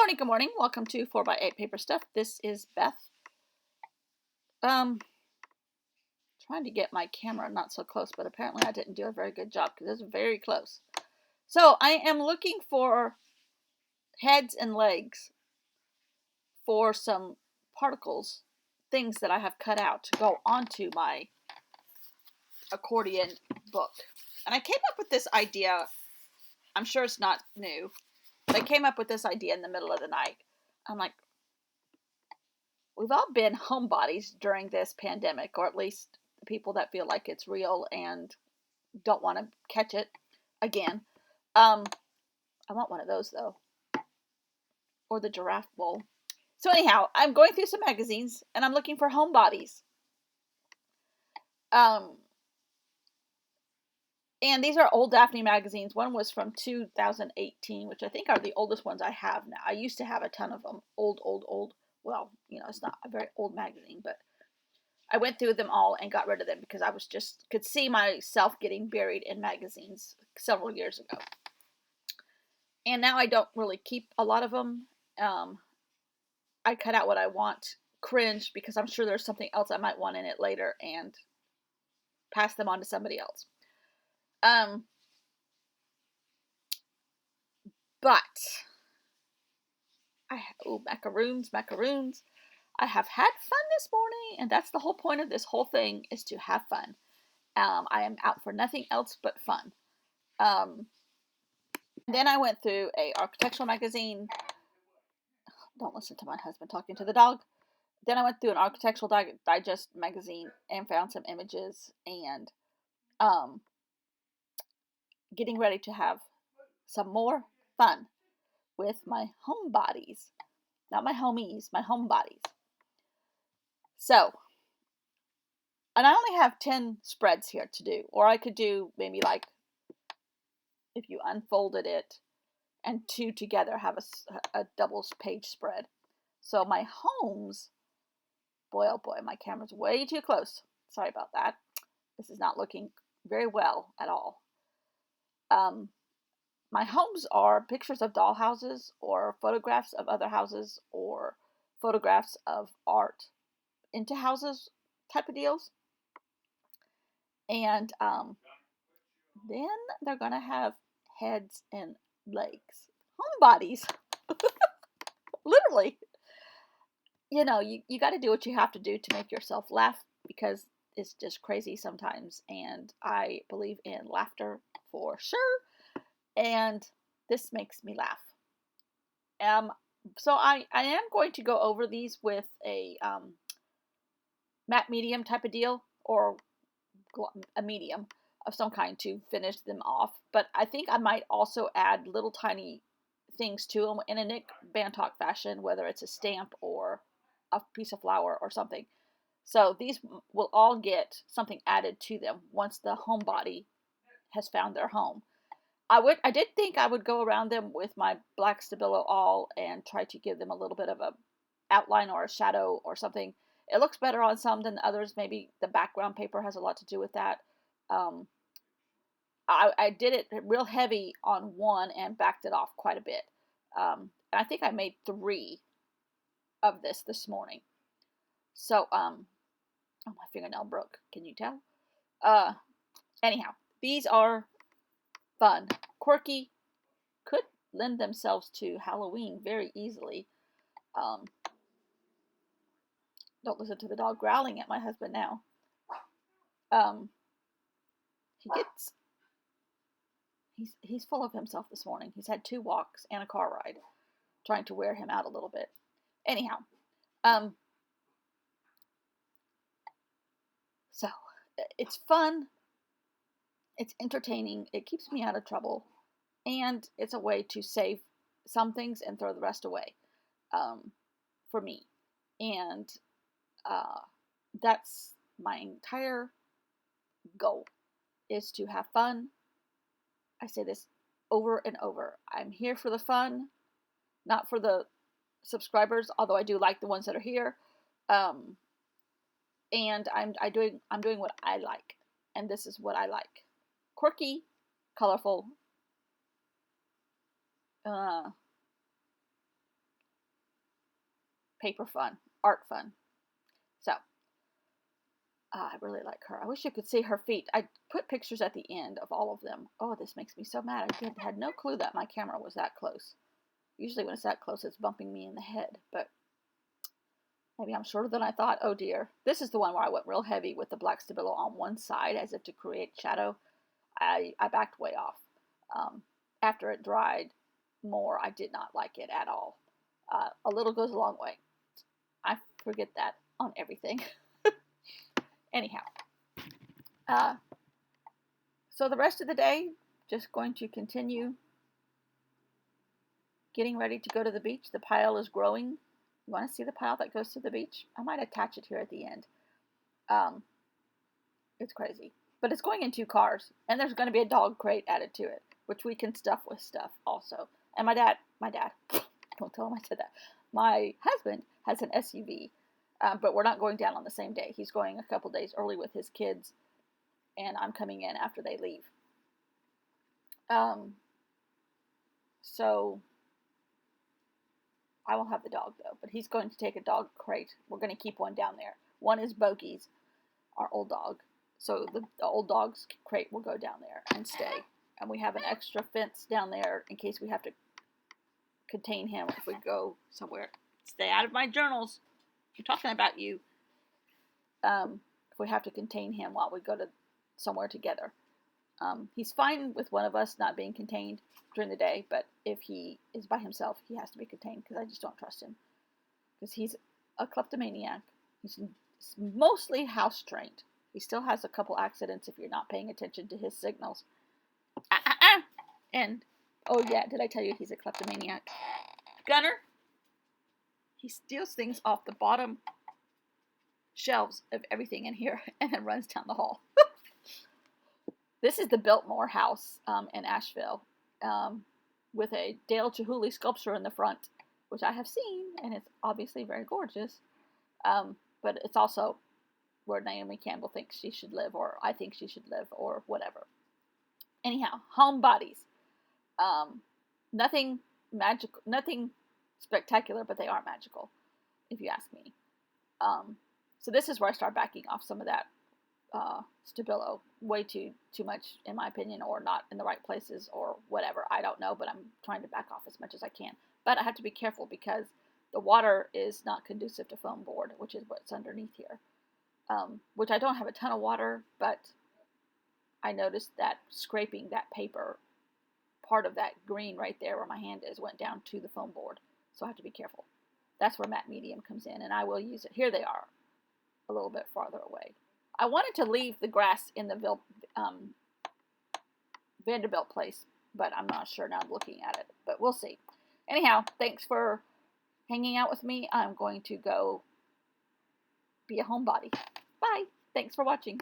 Good morning. Welcome to 4x8 Paper Stuff. This is Beth. Trying to get my camera not so close, but apparently I didn't do a very good job because it's very close. So I am looking for heads and legs for some particles, things that I have cut out to go onto my accordion book. And I came up with this idea. I'm sure it's not new, but I came up with this idea in the middle of the night. I'm like, we've all been homebodies during this pandemic, or at least the people that feel like it's real and don't want to catch it again. I want one of those though, or the giraffe bowl. So anyhow, I'm going through some magazines and I'm looking for homebodies. And these are old Daphne magazines. One was from 2018, which I think are the oldest ones I have now. I used to have a ton of them. Old. Well, it's not a very old magazine, but I went through them all and got rid of them because I was could see myself getting buried in magazines several years ago. And now I don't really keep a lot of them. I cut out what I want. Cringe, because I'm sure there's something else I might want in it later, and pass them on to somebody else. But macaroons. I have had fun this morning, and that's the whole point of this whole thing, is to have fun. I am out for nothing else but fun. Then I went through a architectural magazine. Don't listen to my husband talking to the dog. Then I went through an architectural digest magazine and found some images, and getting ready to have some more fun with my homebodies. Not my homies, my homebodies. So, and I only have 10 spreads here to do. Or I could do maybe like, if you unfolded it and two together, have a double page spread. So my homes, boy oh boy, my camera's way too close. Sorry about that. This is not looking very well at all. My homes are pictures of dollhouses or photographs of other houses or photographs of art into houses type of deals. And then they're going to have heads and legs. Homebodies. Literally. You got to do what you have to do to make yourself laugh, because it's just crazy sometimes. And I believe in laughter for sure. And this makes me laugh. So I am going to go over these with a matte medium type of deal, or a medium of some kind to finish them off. But I think I might also add little tiny things to them in a Nick Bantock fashion, whether it's a stamp or a piece of flour or something. So these will all get something added to them once the homebody has found their home. I did think I would go around them with my black Stabilo awl and try to give them a little bit of a outline or a shadow or something. It looks better on some than others. Maybe the background paper has a lot to do with that. I did it real heavy on one and backed it off quite a bit. And I think I made 3 of this morning. So, oh, my fingernail broke. Can you tell? Anyhow, these are fun, quirky, could lend themselves to Halloween very easily. Don't listen to the dog growling at my husband now. He's full of himself this morning. He's had 2 walks and a car ride, trying to wear him out a little bit. Anyhow, so it's fun, it's entertaining, it keeps me out of trouble, and it's a way to save some things and throw the rest away, for me. And that's my entire goal, is to have fun. I say this over and over. I'm here for the fun, not for the subscribers, although I do like the ones that are here. And I'm doing what I like, and this is what I like: quirky, colorful, paper fun, art fun. So, I really like her. I wish you could see her feet. I put pictures at the end of all of them. Oh, this makes me so mad. I had no clue that my camera was that close. Usually when it's that close, it's bumping me in the head, but maybe I'm shorter than I thought. Oh dear. This is the one where I went real heavy with the black Stabilo on one side as if to create shadow. I backed way off. After it dried more, I did not like it at all. A little goes a long way. I forget that on everything. Anyhow, so the rest of the day, just going to continue getting ready to go to the beach. The pile is growing. You want to see the pile that goes to the beach? I might attach it here at the end. It's crazy. But it's going in 2 cars, and there's going to be a dog crate added to it, which we can stuff with stuff also. And my dad, don't tell him I said that. My husband has an SUV, but we're not going down on the same day. He's going a couple days early with his kids, and I'm coming in after they leave. So I will have the dog though, but he's going to take a dog crate. We're going to keep one down there. One is Bogey's, our old dog. So the old dog's crate will go down there and stay. And we have an extra fence down there in case we have to contain him if we go somewhere. Stay out of my journals. I'm talking about you. If we have to contain him while we go to somewhere together. He's fine with one of us not being contained during the day, but if he is by himself, he has to be contained because I just don't trust him. Because he's a kleptomaniac. He's mostly house trained. He still has a couple accidents if you're not paying attention to his signals. And, oh yeah, did I tell you he's a kleptomaniac? Gunner, he steals things off the bottom shelves of everything in here and then runs down the hall. This is the Biltmore house in Asheville with a Dale Chihuly sculpture in the front, which I have seen, and it's obviously very gorgeous. But it's also where Naomi Campbell thinks she should live, or I think she should live, or whatever. Anyhow, home bodies. Nothing magical, nothing spectacular, but they are magical, if you ask me. So this is where I start backing off some of that Stabilo, way too much in my opinion, or not in the right places, or whatever. I don't know, but I'm trying to back off as much as I can. But I have to be careful because the water is not conducive to foam board, which is what's underneath here. Which I don't have a ton of water, but I noticed that scraping that paper, part of that green right there where my hand is, went down to the foam board. So I have to be careful. That's where matte medium comes in, and I will use it. Here they are, a little bit farther away. I wanted to leave the grass in the Vanderbilt place, but I'm not sure now I'm looking at it, but we'll see. Anyhow, thanks for hanging out with me. I'm going to go be a homebody. Bye. Thanks for watching.